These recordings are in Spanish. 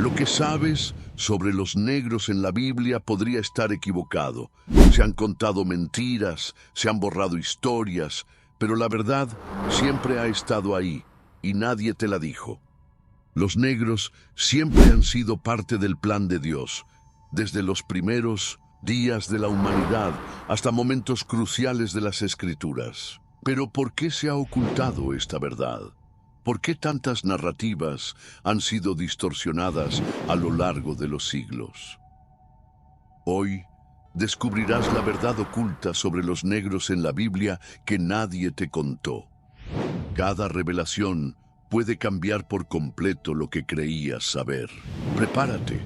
Lo que sabes sobre los negros en la Biblia podría estar equivocado. Se han contado mentiras, se han borrado historias, pero la verdad siempre ha estado ahí y nadie te la dijo. Los negros siempre han sido parte del plan de Dios, desde los primeros días de la humanidad hasta momentos cruciales de las Escrituras. Pero ¿por qué se ha ocultado esta verdad? ¿Por qué tantas narrativas han sido distorsionadas a lo largo de los siglos? Hoy descubrirás la verdad oculta sobre los negros en la Biblia que nadie te contó. Cada revelación puede cambiar por completo lo que creías saber. Prepárate,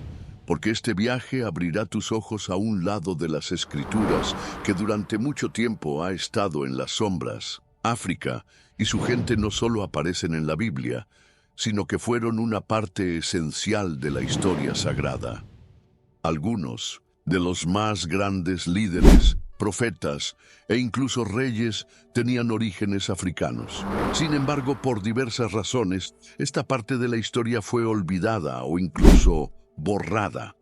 porque este viaje abrirá tus ojos a un lado de las Escrituras que durante mucho tiempo ha estado en las sombras. África y su gente no solo aparecen en la Biblia, sino que fueron una parte esencial de la historia sagrada. Algunos de los más grandes líderes, profetas e incluso reyes tenían orígenes africanos. Sin embargo, por diversas razones, esta parte de la historia fue olvidada o incluso borrada.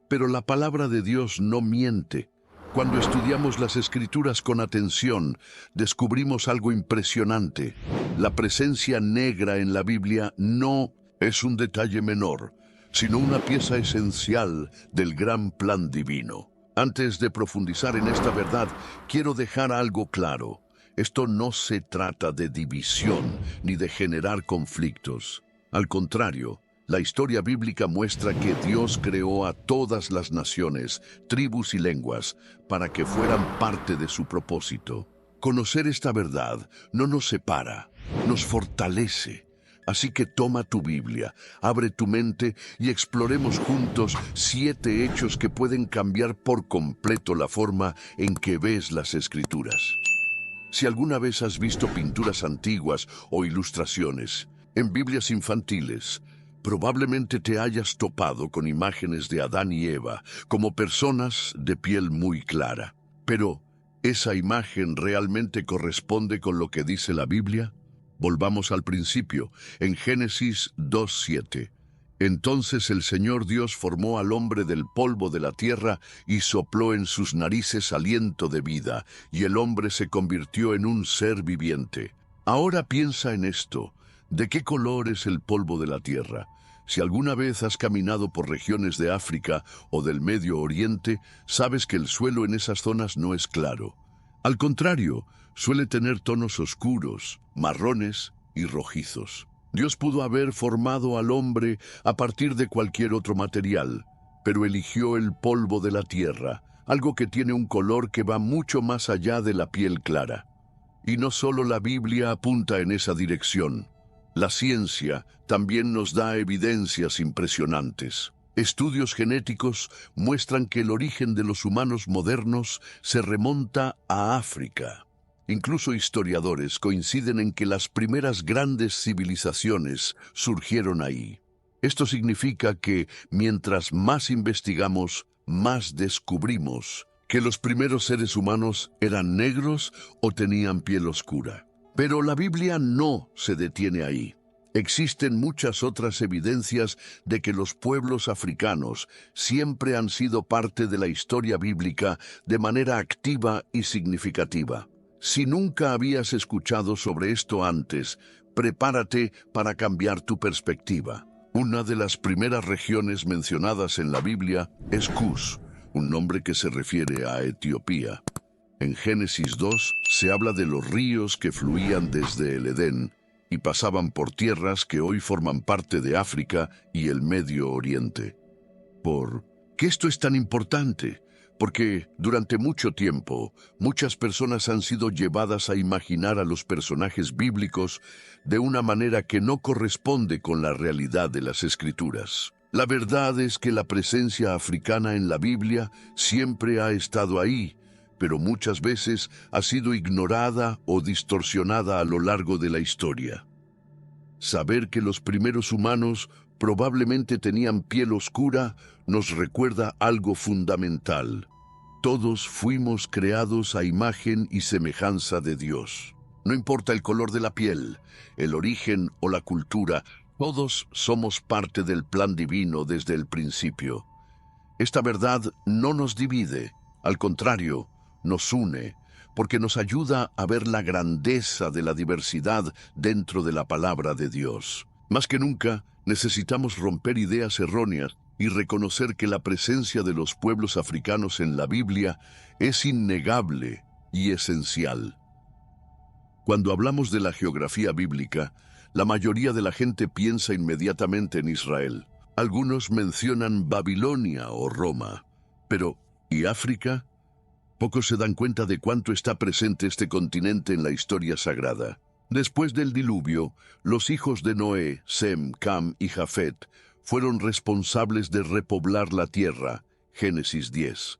Pero la palabra de Dios no miente. Cuando estudiamos las Escrituras con atención, descubrimos algo impresionante. La presencia negra en la Biblia no es un detalle menor, sino una pieza esencial del gran plan divino. Antes de profundizar en esta verdad, quiero dejar algo claro. Esto no se trata de división ni de generar conflictos. Al contrario, la historia bíblica muestra que Dios creó a todas las naciones, tribus y lenguas para que fueran parte de su propósito. Conocer esta verdad no nos separa, nos fortalece. Así que toma tu Biblia, abre tu mente y exploremos juntos 7 hechos que pueden cambiar por completo la forma en que ves las Escrituras. Si alguna vez has visto pinturas antiguas o ilustraciones en Biblias infantiles, probablemente te hayas topado con imágenes de Adán y Eva como personas de piel muy clara. Pero, ¿esa imagen realmente corresponde con lo que dice la Biblia? Volvamos al principio, en Génesis 2:7. Entonces el Señor Dios formó al hombre del polvo de la tierra y sopló en sus narices aliento de vida, y el hombre se convirtió en un ser viviente. Ahora piensa en esto. ¿De qué color es el polvo de la tierra? Si alguna vez has caminado por regiones de África o del Medio Oriente, sabes que el suelo en esas zonas no es claro. Al contrario, suele tener tonos oscuros, marrones y rojizos. Dios pudo haber formado al hombre a partir de cualquier otro material, pero eligió el polvo de la tierra, algo que tiene un color que va mucho más allá de la piel clara. Y no solo la Biblia apunta en esa dirección. La ciencia también nos da evidencias impresionantes. Estudios genéticos muestran que el origen de los humanos modernos se remonta a África. Incluso historiadores coinciden en que las primeras grandes civilizaciones surgieron ahí. Esto significa que, mientras más investigamos, más descubrimos que los primeros seres humanos eran negros o tenían piel oscura. Pero la Biblia no se detiene ahí. Existen muchas otras evidencias de que los pueblos africanos siempre han sido parte de la historia bíblica de manera activa y significativa. Si nunca habías escuchado sobre esto antes, prepárate para cambiar tu perspectiva. Una de las primeras regiones mencionadas en la Biblia es Cus, un nombre que se refiere a Etiopía. En Génesis 2 se habla de los ríos que fluían desde el Edén y pasaban por tierras que hoy forman parte de África y el Medio Oriente. ¿Por qué esto es tan importante? Porque durante mucho tiempo, muchas personas han sido llevadas a imaginar a los personajes bíblicos de una manera que no corresponde con la realidad de las Escrituras. La verdad es que la presencia africana en la Biblia siempre ha estado ahí, pero muchas veces ha sido ignorada o distorsionada a lo largo de la historia. Saber que los primeros humanos probablemente tenían piel oscura nos recuerda algo fundamental. Todos fuimos creados a imagen y semejanza de Dios. No importa el color de la piel, el origen o la cultura, Todos somos parte del plan divino desde el principio. Esta verdad no nos divide, al contrario, nos une, porque nos ayuda a ver la grandeza de la diversidad dentro de la palabra de Dios. Más que nunca, necesitamos romper ideas erróneas y reconocer que la presencia de los pueblos africanos en la Biblia es innegable y esencial. Cuando hablamos de la geografía bíblica, la mayoría de la gente piensa inmediatamente en Israel. Algunos mencionan Babilonia o Roma. Pero, ¿y África? Pocos se dan cuenta de cuánto está presente este continente en la historia sagrada. Después del diluvio, los hijos de Noé, Sem, Cam y Jafet, fueron responsables de repoblar la tierra. Génesis 10.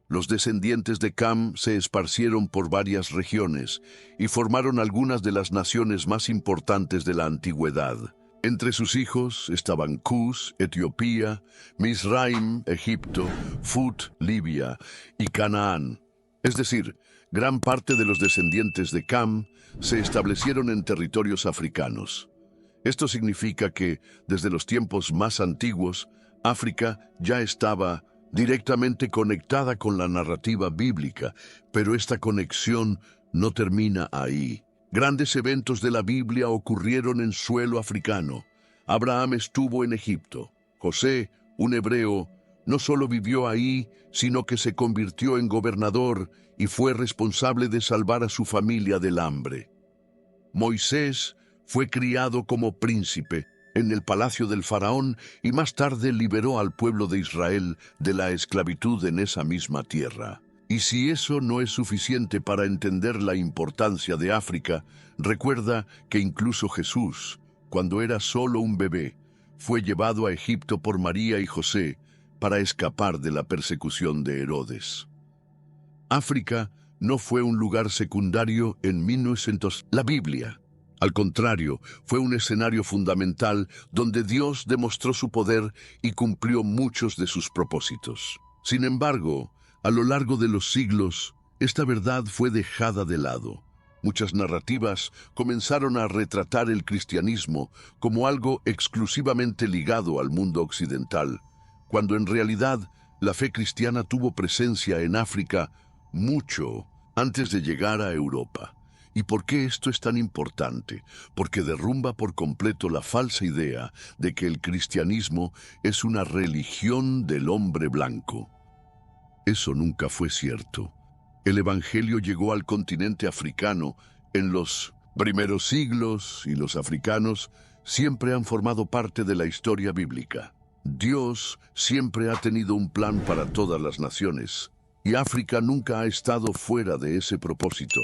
Los descendientes de Cam se esparcieron por varias regiones y formaron algunas de las naciones más importantes de la antigüedad. Entre sus hijos estaban Cus, Etiopía, Misraim, Egipto, Fut, Libia y Canaán. Es decir, gran parte de los descendientes de Cam se establecieron en territorios africanos. Esto significa que, desde los tiempos más antiguos, África ya estaba directamente conectada con la narrativa bíblica, pero esta conexión no termina ahí. Grandes eventos de la Biblia ocurrieron en suelo africano. Abraham estuvo en Egipto. José, un hebreo, no solo vivió ahí, sino que se convirtió en gobernador y fue responsable de salvar a su familia del hambre. Moisés fue criado como príncipe en el palacio del faraón y más tarde liberó al pueblo de Israel de la esclavitud en esa misma tierra. Y si eso no es suficiente para entender la importancia de África, recuerda que incluso Jesús, cuando era solo un bebé, fue llevado a Egipto por María y José para escapar de la persecución de Herodes. África no fue un lugar secundario en 1900. La Biblia, al contrario, fue un escenario fundamental donde Dios demostró su poder y cumplió muchos de sus propósitos. Sin embargo, a lo largo de los siglos, esta verdad fue dejada de lado. Muchas narrativas comenzaron a retratar el cristianismo como algo exclusivamente ligado al mundo occidental, cuando en realidad la fe cristiana tuvo presencia en África mucho antes de llegar a Europa. ¿Y por qué esto es tan importante? Porque derrumba por completo la falsa idea de que el cristianismo es una religión del hombre blanco. Eso nunca fue cierto. El Evangelio llegó al continente africano en los primeros siglos y los africanos siempre han formado parte de la historia bíblica. Dios siempre ha tenido un plan para todas las naciones y África nunca ha estado fuera de ese propósito.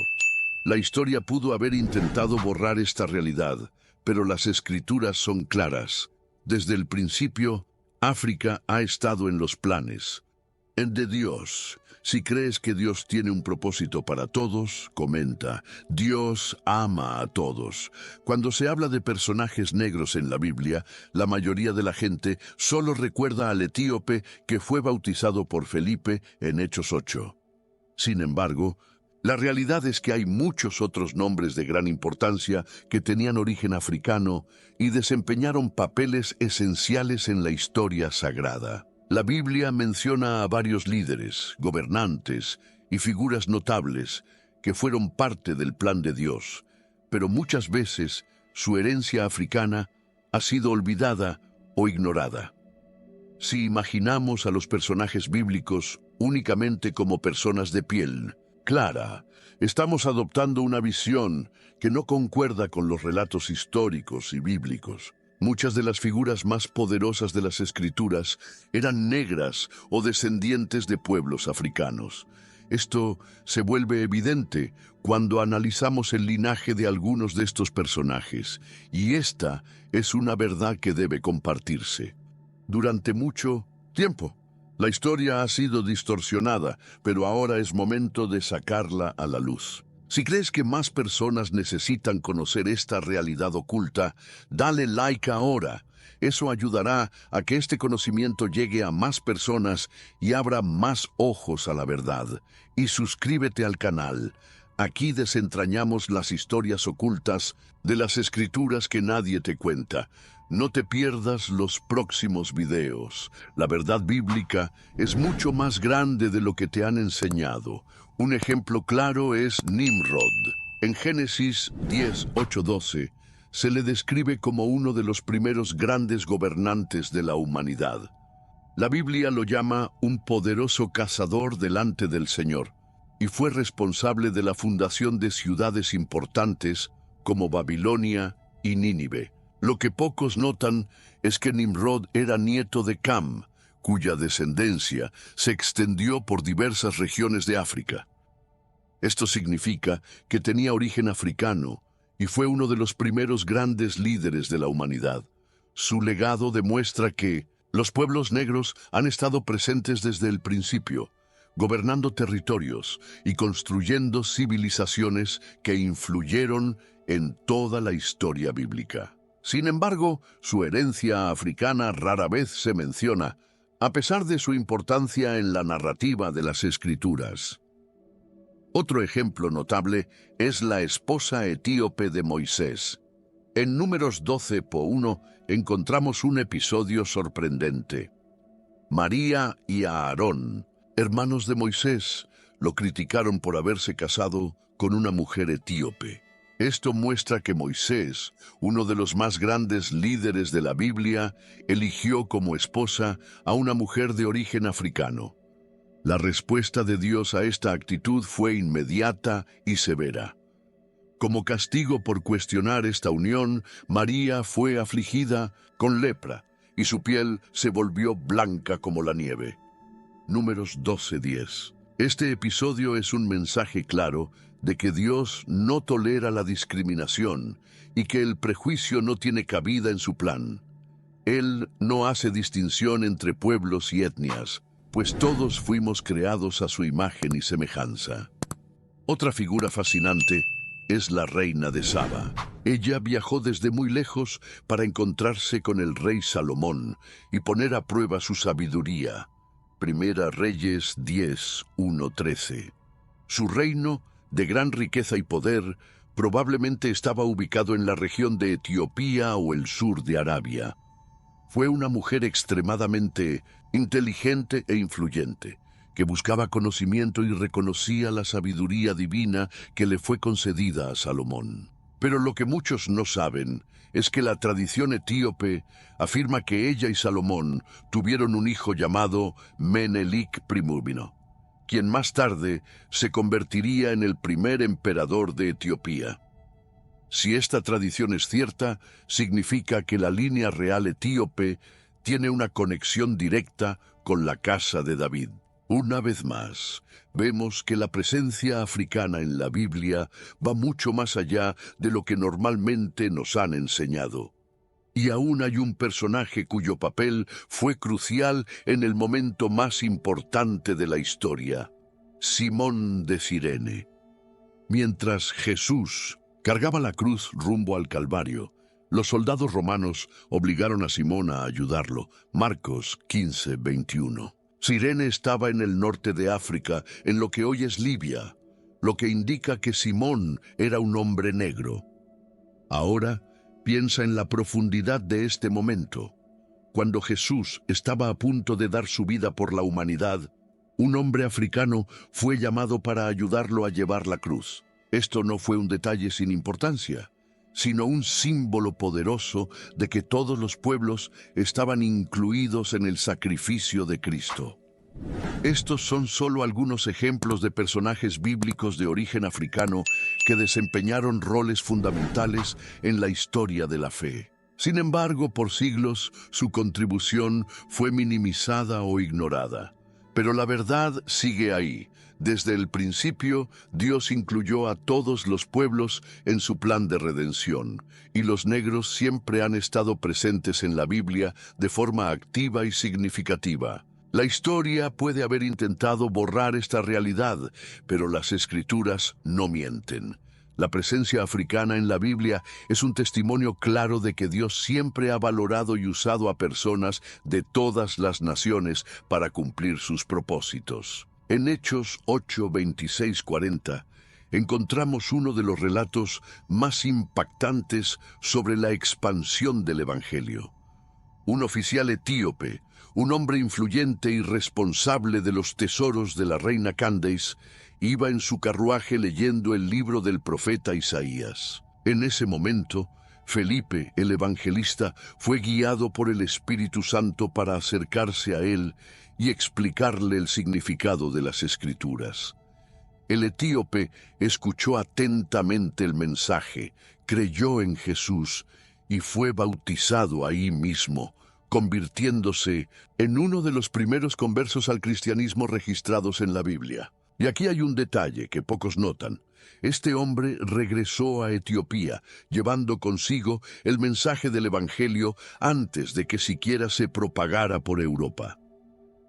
La historia pudo haber intentado borrar esta realidad, pero las escrituras son claras. Desde el principio, África ha estado en los planes de Dios. Si crees que Dios tiene un propósito para todos, comenta, Dios ama a todos. Cuando se habla de personajes negros en la Biblia, la mayoría de la gente solo recuerda al etíope que fue bautizado por Felipe en Hechos 8. Sin embargo, la realidad es que hay muchos otros nombres de gran importancia que tenían origen africano y desempeñaron papeles esenciales en la historia sagrada. La Biblia menciona a varios líderes, gobernantes y figuras notables que fueron parte del plan de Dios, pero muchas veces su herencia africana ha sido olvidada o ignorada. Si imaginamos a los personajes bíblicos únicamente como personas de piel clara, estamos adoptando una visión que no concuerda con los relatos históricos y bíblicos. Muchas de las figuras más poderosas de las Escrituras eran negras o descendientes de pueblos africanos. Esto se vuelve evidente cuando analizamos el linaje de algunos de estos personajes, y esta es una verdad que debe compartirse. Durante mucho tiempo, la historia ha sido distorsionada, pero ahora es momento de sacarla a la luz. Si crees que más personas necesitan conocer esta realidad oculta, dale like ahora. Eso ayudará a que este conocimiento llegue a más personas y abra más ojos a la verdad. Y suscríbete al canal. Aquí desentrañamos las historias ocultas de las Escrituras que nadie te cuenta. No te pierdas los próximos videos. La verdad bíblica es mucho más grande de lo que te han enseñado. Un ejemplo claro es Nimrod. En Génesis 10:8-12 se le describe como uno de los primeros grandes gobernantes de la humanidad. La Biblia lo llama un poderoso cazador delante del Señor, y fue responsable de la fundación de ciudades importantes como Babilonia y Nínive. Lo que pocos notan es que Nimrod era nieto de Cam, cuya descendencia se extendió por diversas regiones de África. Esto significa que tenía origen africano y fue uno de los primeros grandes líderes de la humanidad. Su legado demuestra que los pueblos negros han estado presentes desde el principio, gobernando territorios y construyendo civilizaciones que influyeron en toda la historia bíblica. Sin embargo, su herencia africana rara vez se menciona, a pesar de su importancia en la narrativa de las Escrituras. Otro ejemplo notable es la esposa etíope de Moisés. En Números 12:1 encontramos un episodio sorprendente. María y Aarón, hermanos de Moisés, lo criticaron por haberse casado con una mujer etíope. Esto muestra que Moisés, uno de los más grandes líderes de la Biblia, eligió como esposa a una mujer de origen africano. La respuesta de Dios a esta actitud fue inmediata y severa. Como castigo por cuestionar esta unión, María fue afligida con lepra y su piel se volvió blanca como la nieve. Números 12:10. Este episodio es un mensaje claro de que Dios no tolera la discriminación y que el prejuicio no tiene cabida en su plan. Él no hace distinción entre pueblos y etnias, pues todos fuimos creados a su imagen y semejanza. Otra figura fascinante es la reina de Saba. Ella viajó desde muy lejos para encontrarse con el rey Salomón y poner a prueba su sabiduría. Primera Reyes 10:1-13. Su reino, de gran riqueza y poder, probablemente estaba ubicado en la región de Etiopía o el sur de Arabia. Fue una mujer extremadamente inteligente e influyente, que buscaba conocimiento y reconocía la sabiduría divina que le fue concedida a Salomón. Pero lo que muchos no saben es que la tradición etíope afirma que ella y Salomón tuvieron un hijo llamado Menelik I, quien más tarde se convertiría en el primer emperador de Etiopía. Si esta tradición es cierta, significa que la línea real etíope tiene una conexión directa con la casa de David. Una vez más, vemos que la presencia africana en la Biblia va mucho más allá de lo que normalmente nos han enseñado. Y aún hay un personaje cuyo papel fue crucial en el momento más importante de la historia: Simón de Cirene. Mientras Jesús cargaba la cruz rumbo al Calvario, los soldados romanos obligaron a Simón a ayudarlo. Marcos 15:21. Cirene estaba en el norte de África, en lo que hoy es Libia, lo que indica que Simón era un hombre negro. Ahora, piensa en la profundidad de este momento. Cuando Jesús estaba a punto de dar su vida por la humanidad, un hombre africano fue llamado para ayudarlo a llevar la cruz. Esto no fue un detalle sin importancia, sino un símbolo poderoso de que todos los pueblos estaban incluidos en el sacrificio de Cristo. Estos son solo algunos ejemplos de personajes bíblicos de origen africano que desempeñaron roles fundamentales en la historia de la fe. Sin embargo, por siglos, su contribución fue minimizada o ignorada. Pero la verdad sigue ahí. Desde el principio, Dios incluyó a todos los pueblos en su plan de redención, y los negros siempre han estado presentes en la Biblia de forma activa y significativa. La historia puede haber intentado borrar esta realidad, pero las Escrituras no mienten. La presencia africana en la Biblia es un testimonio claro de que Dios siempre ha valorado y usado a personas de todas las naciones para cumplir sus propósitos. En Hechos 8:26-40, encontramos uno de los relatos más impactantes sobre la expansión del Evangelio. Un oficial etíope, un hombre influyente y responsable de los tesoros de la reina Candace, iba en su carruaje leyendo el libro del profeta Isaías. En ese momento, Felipe, el evangelista, fue guiado por el Espíritu Santo para acercarse a él y explicarle el significado de las Escrituras. El etíope escuchó atentamente el mensaje, creyó en Jesús y fue bautizado ahí mismo, convirtiéndose en uno de los primeros conversos al cristianismo registrados en la Biblia. Y aquí hay un detalle que pocos notan. Este hombre regresó a Etiopía, llevando consigo el mensaje del Evangelio antes de que siquiera se propagara por Europa.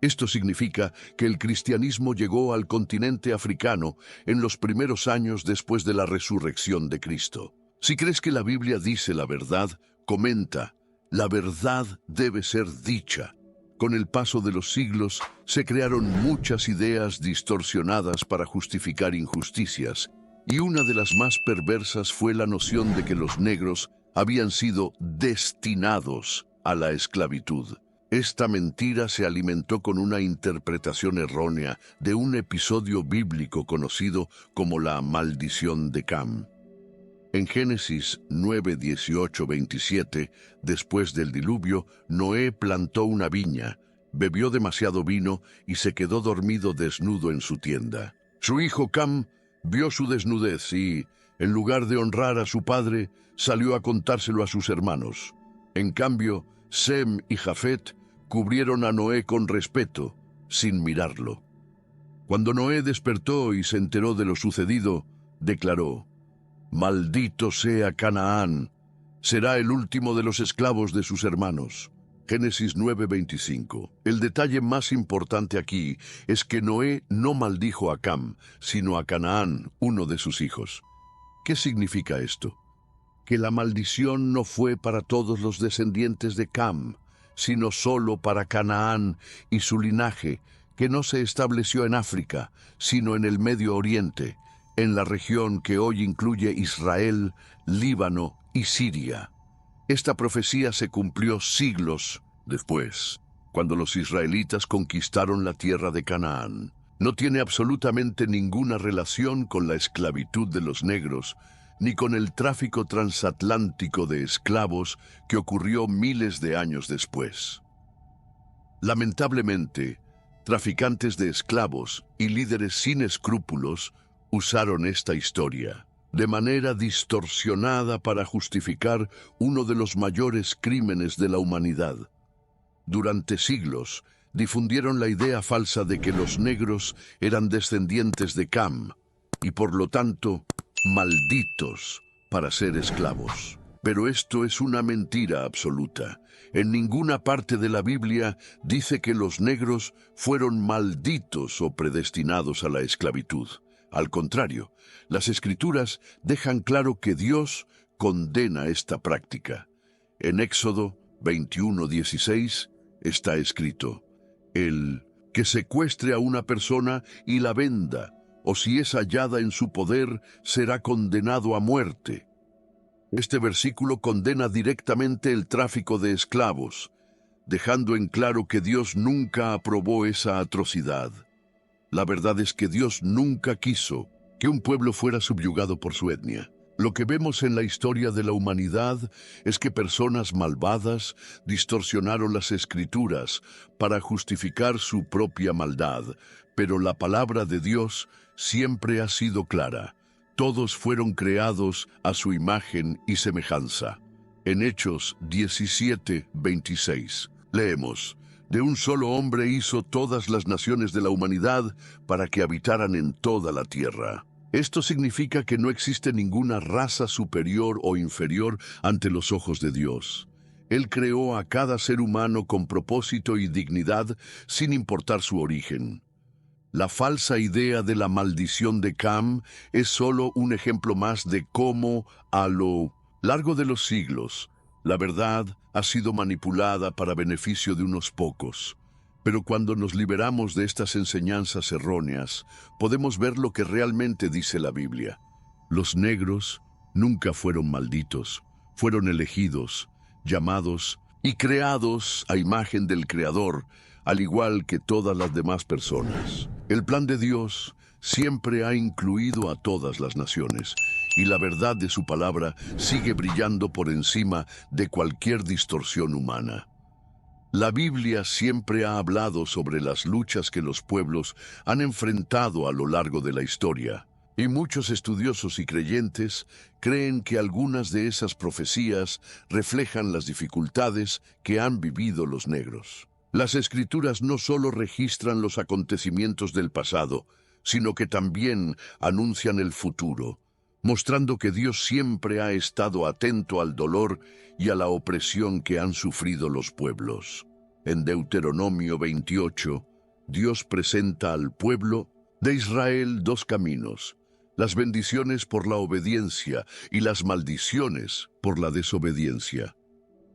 Esto significa que el cristianismo llegó al continente africano en los primeros años después de la resurrección de Cristo. Si crees que la Biblia dice la verdad, comenta, la verdad debe ser dicha. Con el paso de los siglos, se crearon muchas ideas distorsionadas para justificar injusticias, y una de las más perversas fue la noción de que los negros habían sido destinados a la esclavitud. Esta mentira se alimentó con una interpretación errónea de un episodio bíblico conocido como la maldición de Cam. En Génesis 9, 18, 27, después del diluvio, Noé plantó una viña, bebió demasiado vino y se quedó dormido desnudo en su tienda. Su hijo Cam vio su desnudez y, en lugar de honrar a su padre, salió a contárselo a sus hermanos. En cambio, Sem y Jafet cubrieron a Noé con respeto, sin mirarlo. Cuando Noé despertó y se enteró de lo sucedido, declaró: «Maldito sea Canaán, será el último de los esclavos de sus hermanos». Génesis 9:25. El detalle más importante aquí es que Noé no maldijo a Cam, sino a Canaán, uno de sus hijos. ¿Qué significa esto? Que la maldición no fue para todos los descendientes de Cam, sino solo para Canaán y su linaje, que no se estableció en África, sino en el Medio Oriente, en la región que hoy incluye Israel, Líbano y Siria. Esta profecía se cumplió siglos después, cuando los israelitas conquistaron la tierra de Canaán. No tiene absolutamente ninguna relación con la esclavitud de los negros, ni con el tráfico transatlántico de esclavos que ocurrió miles de años después. Lamentablemente, traficantes de esclavos y líderes sin escrúpulos usaron esta historia de manera distorsionada para justificar uno de los mayores crímenes de la humanidad. Durante siglos, difundieron la idea falsa de que los negros eran descendientes de Cam y, por lo tanto, malditos para ser esclavos. Pero esto es una mentira absoluta. En ninguna parte de la Biblia dice que los negros fueron malditos o predestinados a la esclavitud. Al contrario, las Escrituras dejan claro que Dios condena esta práctica. En Éxodo 21:16 está escrito: «El que secuestre a una persona y la venda, o si es hallada en su poder, será condenado a muerte». Este versículo condena directamente el tráfico de esclavos, dejando en claro que Dios nunca aprobó esa atrocidad. La verdad es que Dios nunca quiso que un pueblo fuera subyugado por su etnia. Lo que vemos en la historia de la humanidad es que personas malvadas distorsionaron las Escrituras para justificar su propia maldad, pero la palabra de Dios siempre ha sido clara. Todos fueron creados a su imagen y semejanza. En Hechos 17:26 leemos: «De un solo hombre hizo todas las naciones de la humanidad para que habitaran en toda la tierra». Esto significa que no existe ninguna raza superior o inferior ante los ojos de Dios. Él creó a cada ser humano con propósito y dignidad sin importar su origen. La falsa idea de la maldición de Cam es solo un ejemplo más de cómo, a lo largo de los siglos, la verdad ha sido manipulada para beneficio de unos pocos. Pero cuando nos liberamos de estas enseñanzas erróneas, podemos ver lo que realmente dice la Biblia. Los negros nunca fueron malditos, fueron elegidos, llamados y creados a imagen del Creador, al igual que todas las demás personas. El plan de Dios siempre ha incluido a todas las naciones, y la verdad de su palabra sigue brillando por encima de cualquier distorsión humana. La Biblia siempre ha hablado sobre las luchas que los pueblos han enfrentado a lo largo de la historia, y muchos estudiosos y creyentes creen que algunas de esas profecías reflejan las dificultades que han vivido los negros. Las Escrituras no solo registran los acontecimientos del pasado, sino que también anuncian el futuro, mostrando que Dios siempre ha estado atento al dolor y a la opresión que han sufrido los pueblos. En Deuteronomio 28, Dios presenta al pueblo de Israel dos caminos: las bendiciones por la obediencia y las maldiciones por la desobediencia.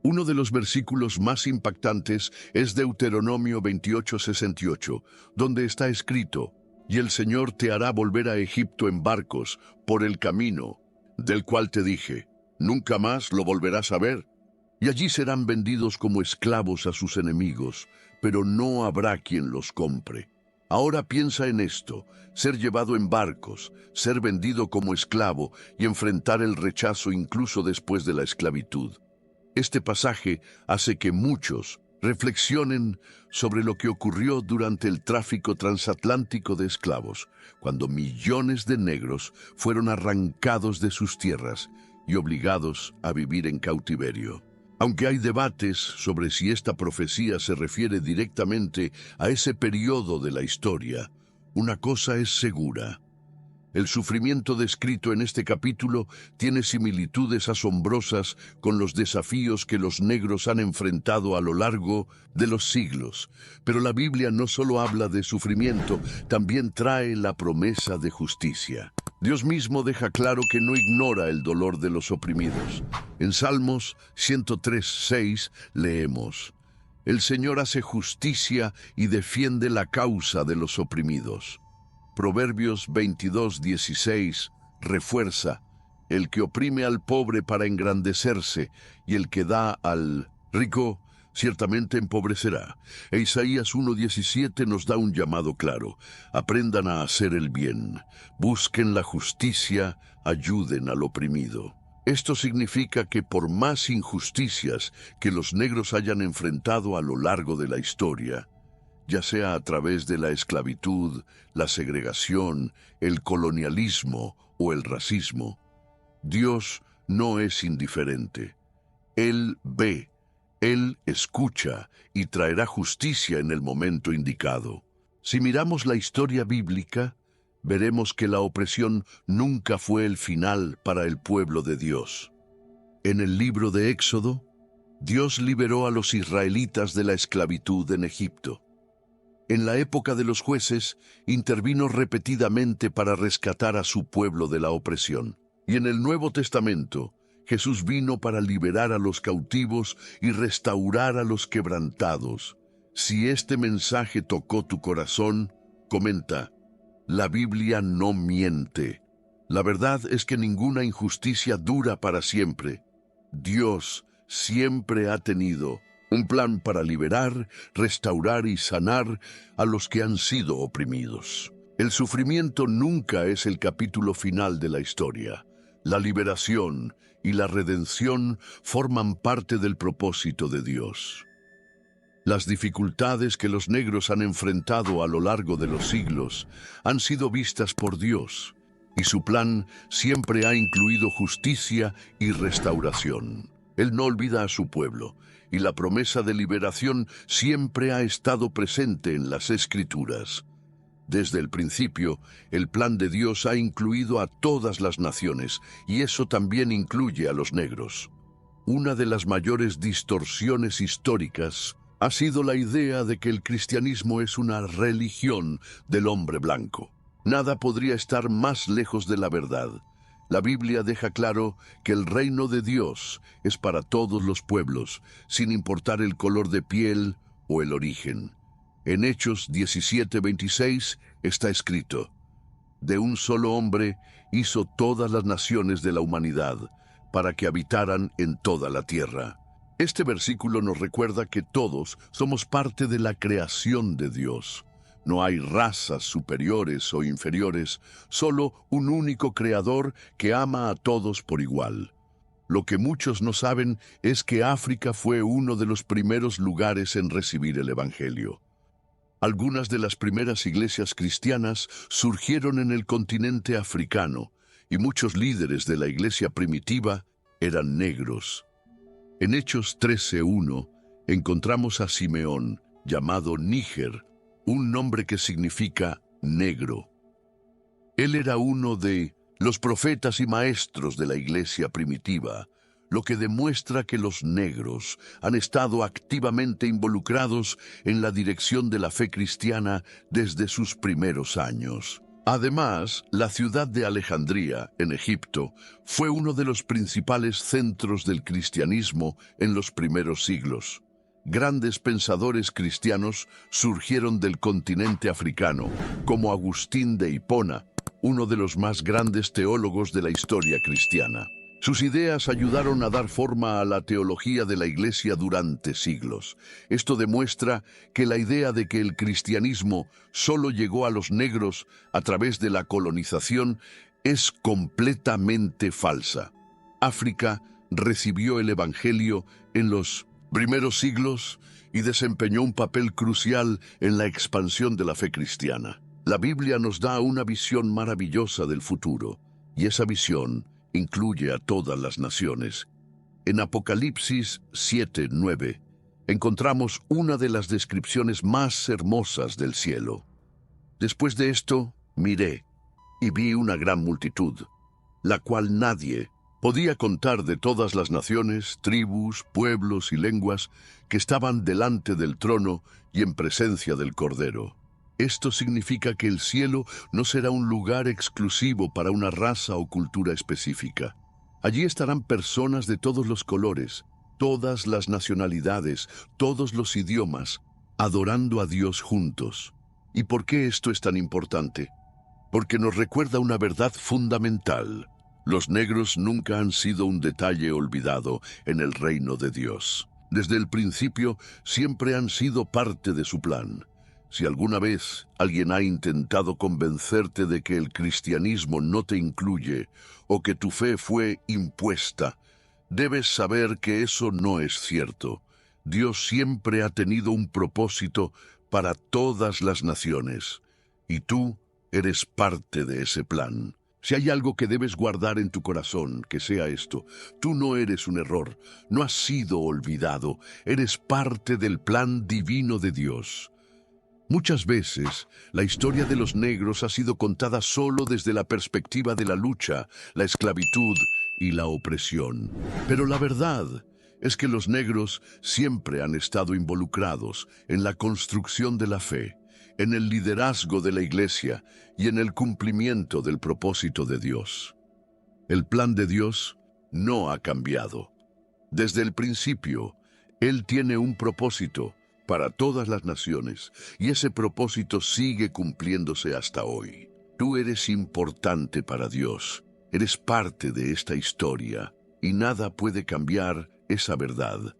Uno de los versículos más impactantes es Deuteronomio 28:68, donde está escrito: «Y el Señor te hará volver a Egipto en barcos por el camino, del cual te dije, nunca más lo volverás a ver. Y allí serán vendidos como esclavos a sus enemigos, pero no habrá quien los compre». Ahora piensa en esto: ser llevado en barcos, ser vendido como esclavo y enfrentar el rechazo incluso después de la esclavitud. Este pasaje hace que muchos reflexionen sobre lo que ocurrió durante el tráfico transatlántico de esclavos, cuando millones de negros fueron arrancados de sus tierras y obligados a vivir en cautiverio. Aunque hay debates sobre si esta profecía se refiere directamente a ese periodo de la historia, una cosa es segura: el sufrimiento descrito en este capítulo tiene similitudes asombrosas con los desafíos que los negros han enfrentado a lo largo de los siglos. Pero la Biblia no solo habla de sufrimiento, también trae la promesa de justicia. Dios mismo deja claro que no ignora el dolor de los oprimidos. En Salmos 103:6 leemos: «El Señor hace justicia y defiende la causa de los oprimidos». Proverbios 22:16 refuerza: «El que oprime al pobre para engrandecerse, y el que da al rico ciertamente empobrecerá». E Isaías 1:17 nos da un llamado claro: «Aprendan a hacer el bien, busquen la justicia, ayuden al oprimido». Esto significa que por más injusticias que los negros hayan enfrentado a lo largo de la historia, ya sea a través de la esclavitud, la segregación, el colonialismo o el racismo, Dios no es indiferente. Él ve, Él escucha y traerá justicia en el momento indicado. Si miramos la historia bíblica, veremos que la opresión nunca fue el final para el pueblo de Dios. En el libro de Éxodo, Dios liberó a los israelitas de la esclavitud en Egipto. En la época de los jueces, intervino repetidamente para rescatar a su pueblo de la opresión. Y en el Nuevo Testamento, Jesús vino para liberar a los cautivos y restaurar a los quebrantados. Si este mensaje tocó tu corazón, comenta: «La Biblia no miente». La verdad es que ninguna injusticia dura para siempre. Dios siempre ha tenido un plan para liberar, restaurar y sanar a los que han sido oprimidos. El sufrimiento nunca es el capítulo final de la historia. La liberación y la redención forman parte del propósito de Dios. Las dificultades que los negros han enfrentado a lo largo de los siglos han sido vistas por Dios, y su plan siempre ha incluido justicia y restauración. Él no olvida a su pueblo, y la promesa de liberación siempre ha estado presente en las Escrituras. Desde el principio, el plan de Dios ha incluido a todas las naciones, y eso también incluye a los negros. Una de las mayores distorsiones históricas ha sido la idea de que el cristianismo es una religión del hombre blanco. Nada podría estar más lejos de la verdad. La Biblia deja claro que el reino de Dios es para todos los pueblos, sin importar el color de piel o el origen. En Hechos 17:26 está escrito: de un solo hombre hizo todas las naciones de la humanidad, para que habitaran en toda la tierra. Este versículo nos recuerda que todos somos parte de la creación de Dios. No hay razas superiores o inferiores, solo un único creador que ama a todos por igual. Lo que muchos no saben es que África fue uno de los primeros lugares en recibir el Evangelio. Algunas de las primeras iglesias cristianas surgieron en el continente africano, y muchos líderes de la iglesia primitiva eran negros. En Hechos 13:1 encontramos a Simeón, llamado Níger, un nombre que significa negro. Él era uno de los profetas y maestros de la iglesia primitiva, lo que demuestra que los negros han estado activamente involucrados en la dirección de la fe cristiana desde sus primeros años. Además, la ciudad de Alejandría, en Egipto, fue uno de los principales centros del cristianismo en los primeros siglos. Grandes pensadores cristianos surgieron del continente africano, como Agustín de Hipona, uno de los más grandes teólogos de la historia cristiana. Sus ideas ayudaron a dar forma a la teología de la Iglesia durante siglos. Esto demuestra que la idea de que el cristianismo solo llegó a los negros a través de la colonización es completamente falsa. África recibió el Evangelio en los primeros siglos y desempeñó un papel crucial en la expansión de la fe cristiana. La Biblia nos da una visión maravillosa del futuro, y esa visión incluye a todas las naciones. En Apocalipsis 7:9 encontramos una de las descripciones más hermosas del cielo. Después de esto, miré y vi una gran multitud, la cual nadie podía contar, de todas las naciones, tribus, pueblos y lenguas que estaban delante del trono y en presencia del Cordero. Esto significa que el cielo no será un lugar exclusivo para una raza o cultura específica. Allí estarán personas de todos los colores, todas las nacionalidades, todos los idiomas, adorando a Dios juntos. ¿Y por qué esto es tan importante? Porque nos recuerda una verdad fundamental. Los negros nunca han sido un detalle olvidado en el reino de Dios. Desde el principio siempre han sido parte de su plan. Si alguna vez alguien ha intentado convencerte de que el cristianismo no te incluye o que tu fe fue impuesta, debes saber que eso no es cierto. Dios siempre ha tenido un propósito para todas las naciones, y tú eres parte de ese plan. Si hay algo que debes guardar en tu corazón, que sea esto: tú no eres un error, no has sido olvidado, eres parte del plan divino de Dios. Muchas veces, la historia de los negros ha sido contada solo desde la perspectiva de la lucha, la esclavitud y la opresión. Pero la verdad es que los negros siempre han estado involucrados en la construcción de la fe, en el liderazgo de la Iglesia y en el cumplimiento del propósito de Dios. El plan de Dios no ha cambiado. Desde el principio, Él tiene un propósito para todas las naciones, y ese propósito sigue cumpliéndose hasta hoy. Tú eres importante para Dios, eres parte de esta historia, y nada puede cambiar esa verdad.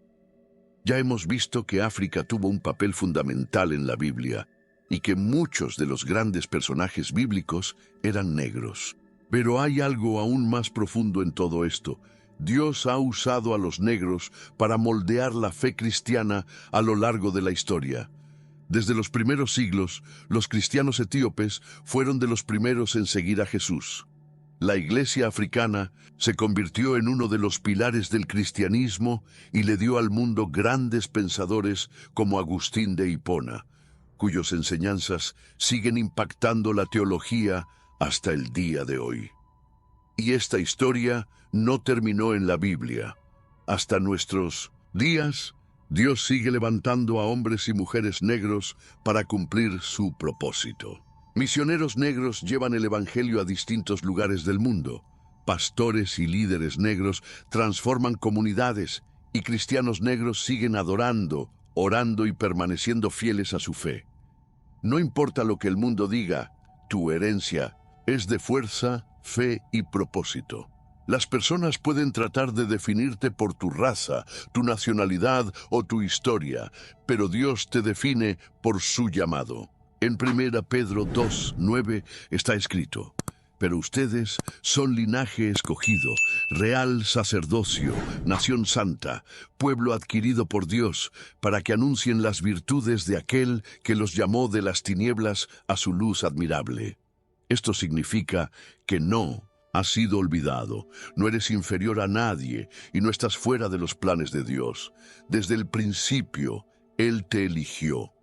Ya hemos visto que África tuvo un papel fundamental en la Biblia, y que muchos de los grandes personajes bíblicos eran negros. Pero hay algo aún más profundo en todo esto. Dios ha usado a los negros para moldear la fe cristiana a lo largo de la historia. Desde los primeros siglos, los cristianos etíopes fueron de los primeros en seguir a Jesús. La iglesia africana se convirtió en uno de los pilares del cristianismo y le dio al mundo grandes pensadores como Agustín de Hipona, cuyas enseñanzas siguen impactando la teología hasta el día de hoy. Y esta historia no terminó en la Biblia. Hasta nuestros días, Dios sigue levantando a hombres y mujeres negros para cumplir su propósito. Misioneros negros llevan el Evangelio a distintos lugares del mundo. Pastores y líderes negros transforman comunidades, y cristianos negros siguen adorando, orando y permaneciendo fieles a su fe. No importa lo que el mundo diga, tu herencia es de fuerza, fe y propósito. Las personas pueden tratar de definirte por tu raza, tu nacionalidad o tu historia, pero Dios te define por su llamado. En 1 Pedro 2:9 está escrito: pero ustedes son linaje escogido, real sacerdocio, nación santa, pueblo adquirido por Dios, para que anuncien las virtudes de aquel que los llamó de las tinieblas a su luz admirable. Esto significa que no has sido olvidado, no eres inferior a nadie y no estás fuera de los planes de Dios. Desde el principio, Él te eligió.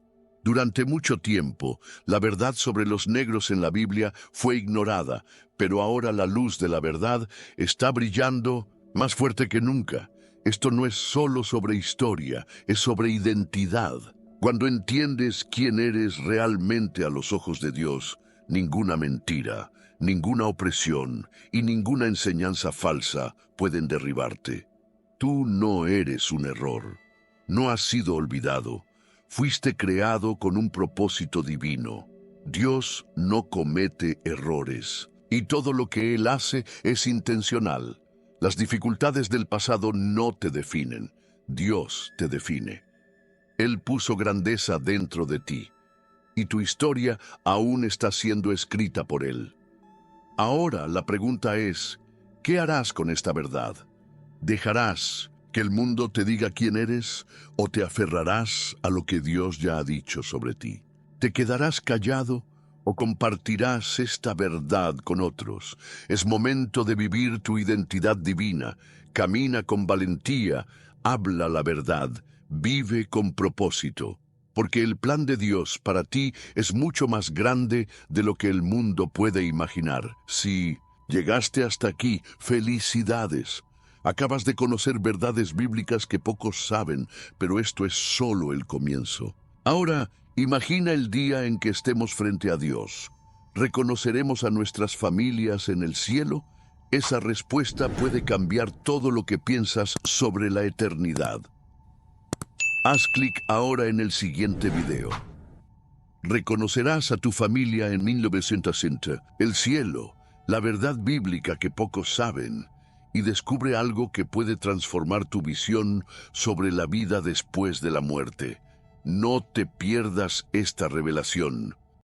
Durante mucho tiempo, la verdad sobre los negros en la Biblia fue ignorada, pero ahora la luz de la verdad está brillando más fuerte que nunca. Esto no es solo sobre historia, es sobre identidad. Cuando entiendes quién eres realmente a los ojos de Dios, ninguna mentira, ninguna opresión y ninguna enseñanza falsa pueden derribarte. Tú no eres un error. No has sido olvidado. Fuiste creado con un propósito divino. Dios no comete errores, y todo lo que Él hace es intencional. Las dificultades del pasado no te definen. Dios te define. Él puso grandeza dentro de ti, y tu historia aún está siendo escrita por Él. Ahora la pregunta es, ¿qué harás con esta verdad? ¿Dejarás que el mundo te diga quién eres o te aferrarás a lo que Dios ya ha dicho sobre ti? ¿Te quedarás callado o compartirás esta verdad con otros? Es momento de vivir tu identidad divina. Camina con valentía, habla la verdad, vive con propósito. Porque el plan de Dios para ti es mucho más grande de lo que el mundo puede imaginar. Si llegaste hasta aquí, felicidades. Acabas de conocer verdades bíblicas que pocos saben, pero esto es solo el comienzo. Ahora, imagina el día en que estemos frente a Dios. ¿Reconoceremos a nuestras familias en el cielo? Esa respuesta puede cambiar todo lo que piensas sobre la eternidad. Haz clic ahora en el siguiente video. Reconocerás a tu familia en 1960, el cielo, la verdad bíblica que pocos saben, y descubre algo que puede transformar tu visión sobre la vida después de la muerte. No te pierdas esta revelación.